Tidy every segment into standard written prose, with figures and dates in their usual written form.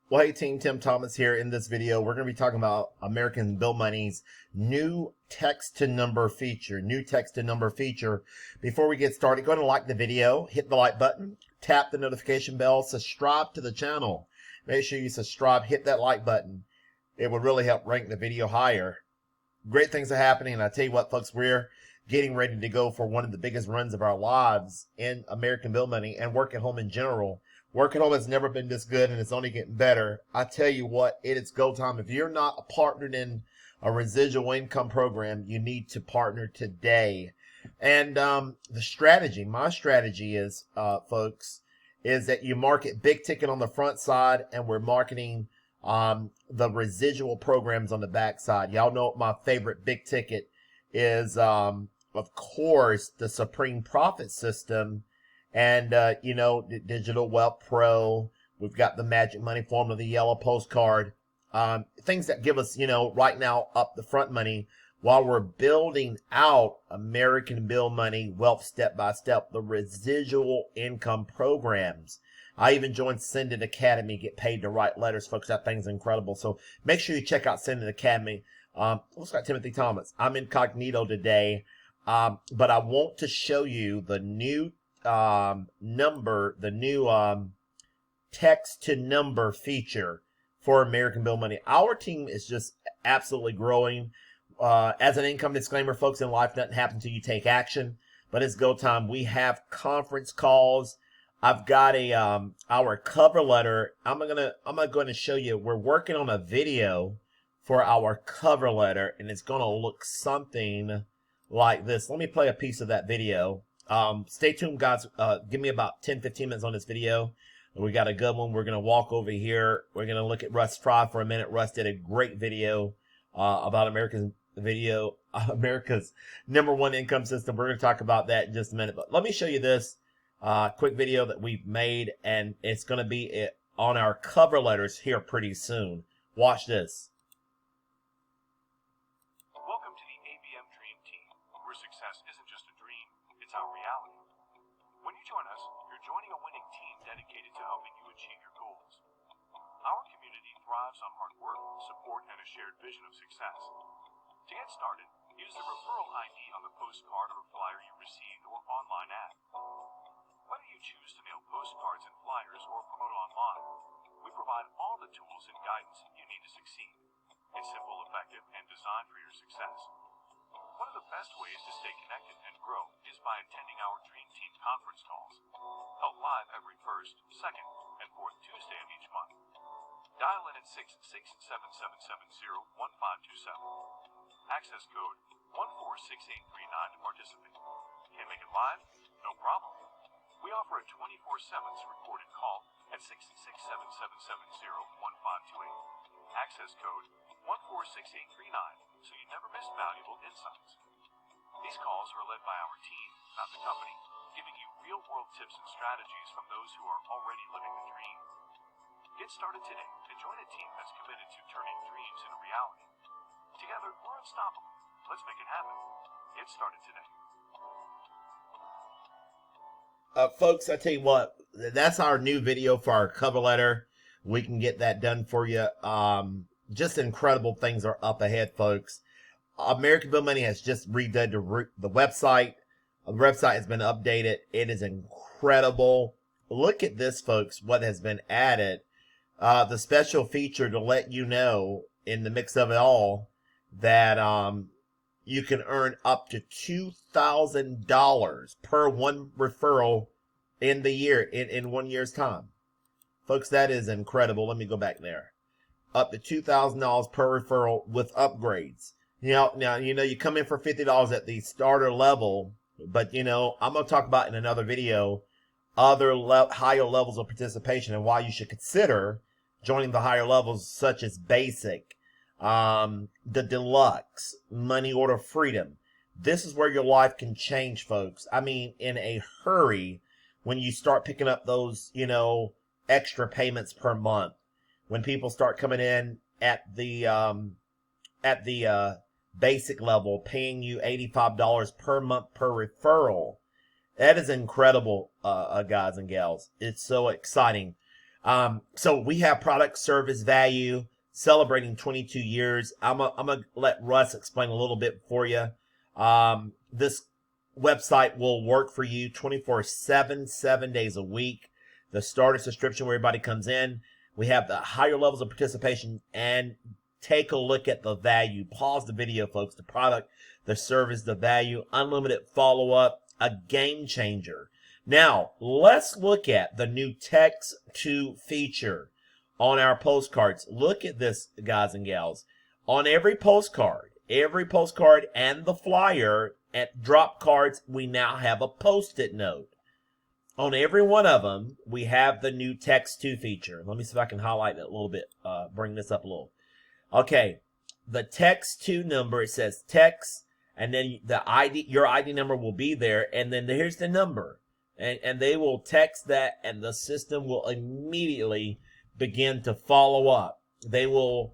Well, hey team, Tim Thomas here. In this video, we're going to be talking about American Bill Money's new text-to-number feature. Before we get started, go ahead and like the video, hit the like button, tap the notification bell, subscribe to the channel. Make sure you subscribe, hit that like button. It will really help rank the video higher. Great things are happening, and I tell you what, folks, we're getting ready to go for one of the biggest runs of our lives in American Bill Money and work at home in general. Work at home has never been this good, and it's only getting better. I tell you what, it is go time. If you're not partnered in a residual income program, you need to partner today. And my strategy is, folks, is that you market big ticket on the front side, and we're marketing the residual programs on the back side. Y'all know what my favorite big ticket is, of course, the Supreme Profit System. And, the Digital Wealth Pro. We've got the Magic Money Formula, the yellow postcard. Things that give us, right now up the front money while we're building out American Bill Money Wealth Step by Step, the residual income programs. I even joined Send It Academy, get paid to write letters, folks. That thing's incredible. So make sure you check out Send It Academy. Looks like Timothy Thomas. I'm incognito today, but I want to show you the new text to number feature for American Bill Money. Our team is just absolutely growing. As an income disclaimer, folks, in life doesn't happen until you take action, but it's go time. We have conference calls. I've got our cover letter. I'm going to show you. We're working on a video for our cover letter, and it's going to look something like this. Let me play a piece of that video. Stay tuned, guys. Give me about 10-15 minutes on this video. We got a good one. We're going to walk over here. We're going to look at Russ Fry for a minute. Russ did a great video about America's number one income system. We're going to talk about that in just a minute. But let me show you this quick video that we've made, and it's going to be on our cover letters here pretty soon. Watch this. Success isn't just a dream, it's our reality. When you join us, you're joining a winning team dedicated to helping you achieve your goals. Our community thrives on hard work, support, and a shared vision of success. To get started, use the referral ID on the postcard or flyer you received or online ad. Whether you choose to mail postcards and flyers or promote online, we provide all the tools and guidance you need to succeed. It's simple, effective, and designed for your success. One of the best ways to stay connected and grow is by attending our Dream Team conference calls, held live every first, second, and fourth Tuesday of each month. Dial in at 667-770-1527. Access code 146839 to participate. Can't make it live? No problem. We offer a 24/7 recorded call at 667-770-1528. Access code 146839, so you never miss valuable insights. These calls are led by our team, not the company, giving you real-world tips and strategies from those who are already living the dream. Get started today and join a team that's committed to turning dreams into reality. Together, we're unstoppable. Let's make it happen. Get started today. Folks, I tell you what, that's our new video for our cover letter. We can get that done for you. Just incredible things are up ahead, folks. American Bill Money has just redone the website. The website has been updated. It is incredible. Look at this, folks, what has been added. The special feature to let you know in the mix of it all that you can earn up to $2,000 per one referral in the year, in 1 year's time. Folks, that is incredible. Let me go back there. Up to $2,000 per referral with upgrades. Now, you come in for $50 at the starter level, but, I'm going to talk about in another video other higher levels of participation and why you should consider joining the higher levels, such as basic, the deluxe, money order freedom. This is where your life can change, folks. I mean, in a hurry when you start picking up those, extra payments per month. When people start coming in at the basic level, paying you $85 per month per referral. That is incredible, guys and gals. It's so exciting. So we have product, service, value, celebrating 22 years. I'm gonna let Russ explain a little bit for you. This website will work for you 24/7, 7 days a week. The starter subscription where everybody comes in. We have the higher levels of participation, and take a look at the value. Pause the video, folks. The product, the service, the value, unlimited follow-up, a game changer. Now, let's look at the new text to feature on our postcards. Look at this, guys and gals. On every postcard and the flyer at drop cards, we now have a post-it note. On every one of them, we have the new text to feature. Let me see if I can highlight that a little bit, bring this up a little. Okay, the text to number, it says text, and then the ID, your ID number will be there, and then here's the number. And they will text that, and the system will immediately begin to follow up. They will,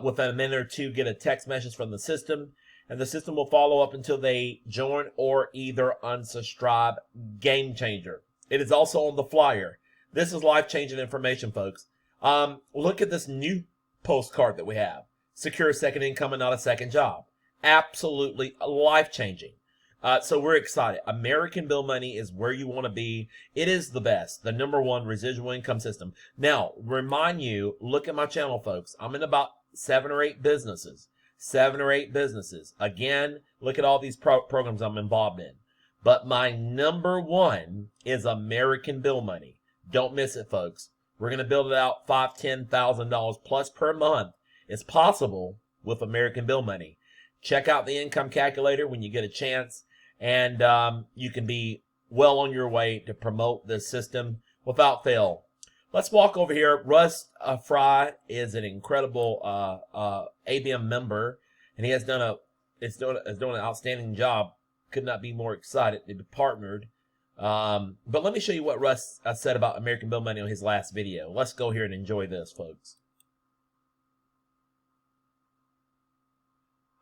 within a minute or two, get a text message from the system, and the system will follow up until they join or either unsubscribe. Game changer. It is also on the flyer. This is life-changing information, folks. Look at this new postcard that we have. Secure a second income and not a second job. Absolutely life-changing. So we're excited. American Bill Money is where you want to be. It is the best, the #1 residual income system. Now, remind you, look at my channel, folks. I'm in about 7 or 8 businesses. 7 or 8 businesses. Again, look at all these programs I'm involved in. But my #1 is American Bill Money. Don't miss it, folks. We're going to build it out $5,000, $10,000 plus per month. It's possible with American Bill Money. Check out the income calculator when you get a chance, and you can be well on your way to promote this system without fail. Let's walk over here. Russ Fry is an incredible ABM member, and he has done an outstanding job. Could not be more excited to be partnered. But let me show you what Russ said about American Bill Money on his last video. Let's go here and enjoy this, folks.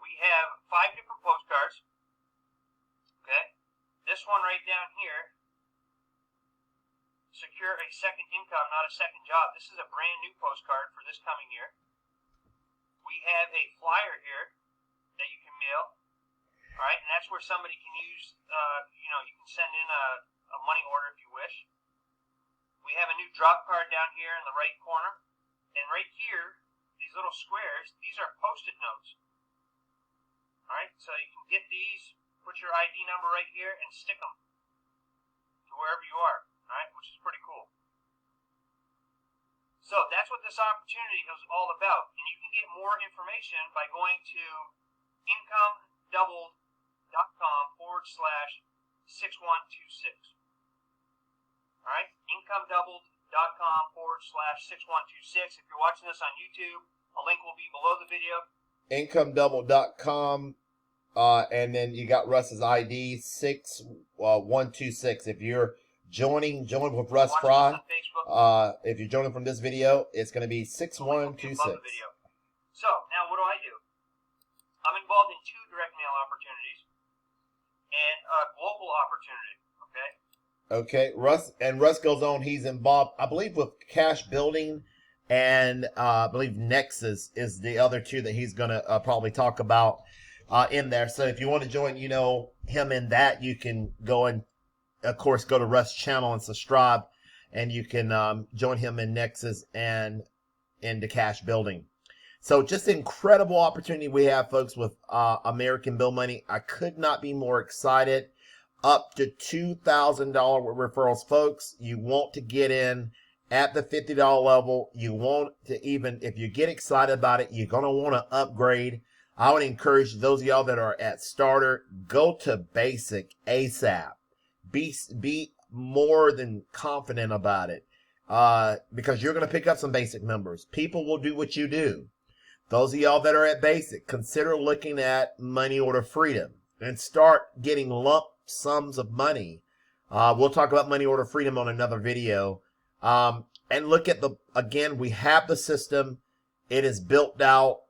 We have 5 different postcards. Okay, this one right down here, secure a second income, not a second job. This is a brand new postcard for this coming year. We have a flyer here that you can mail. All right, and that's where somebody can use, you can send in a money order if you wish. We have a new drop card down here in the right corner. And right here, these little squares, these are post-it notes. All right, so you can get these, put your ID number right here, and stick them to wherever you are, all right, which is pretty cool. So that's what this opportunity is all about. And you can get more information by going to incomedoubled.com/6126. All right, incomedoubled.com/6126. If you're watching this on YouTube, a link will be below the video. Incomedoubled.com, and then you got Russ's ID 6126. If you're join with Russ Fry. If you're joining from this video, it's going to be 6126. So now what do? I'm involved in 2 direct mail opportunities and a global opportunity. Okay, Russ goes on. He's involved, I believe, with Cash Building, and I believe Nexus is the other 2 that he's going to probably talk about in there. So if you want to join, him in that, you can go and, of course, go to Russ' channel and subscribe, and you can join him in Nexus and into Cash Building. So just incredible opportunity we have, folks, with American Bill Money. I could not be more excited. Up to $2,000 with referrals, folks. You want to get in at the $50 level. You want to, even if you get excited about it, you're going to want to upgrade. I would encourage those of y'all that are at starter, go to basic ASAP. Be more than confident about it, because you're going to pick up some basic numbers. People will do what you do. Those of y'all that are at basic, consider looking at money order freedom and start getting lump sums of money. We'll talk about money order freedom on another video. And look at again, we have the system. It is built out.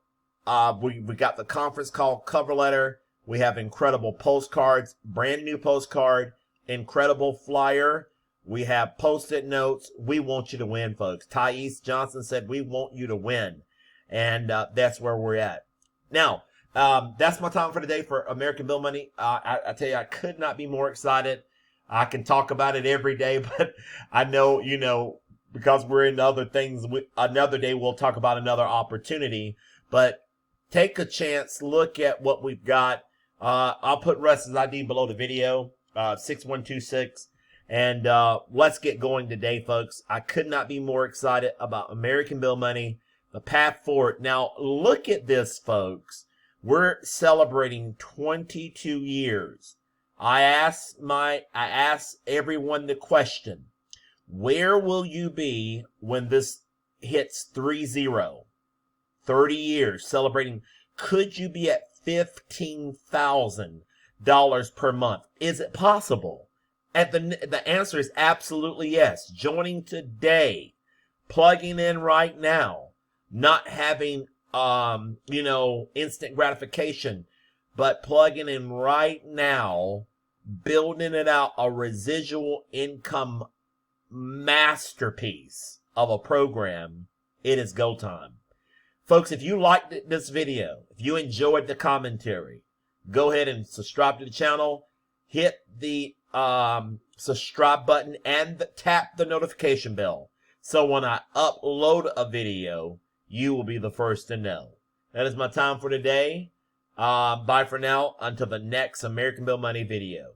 We got the conference call cover letter. We have incredible postcards, brand new postcard, incredible flyer. We have Post-it notes. We want you to win, folks. Thais Johnson said, we want you to win. And that's where we're at. Now, that's my time for today for American Bill Money. I tell you, I could not be more excited. I can talk about it every day, but I know, because we're into other things, another day we'll talk about another opportunity. But take a chance, look at what we've got. I'll put Russ's ID below the video, 6126. And let's get going today, folks. I could not be more excited about American Bill Money, the path forward. Now, look at this, folks. We're celebrating 22 years. I asked everyone the question, where will you be when this hits 3-0? 30 years celebrating. Could you be at $15,000 per month? Is it possible? And the answer is absolutely yes. Joining today, plugging in right now, not having, instant gratification, but plugging in right now, building it out, a residual income masterpiece of a program. It is go time. Folks, if you liked this video, if you enjoyed the commentary, go ahead and subscribe to the channel, hit the subscribe button, and tap the notification bell. So when I upload a video, you will be the first to know. That is my time for today. Bye for now until the next American Bill Money video.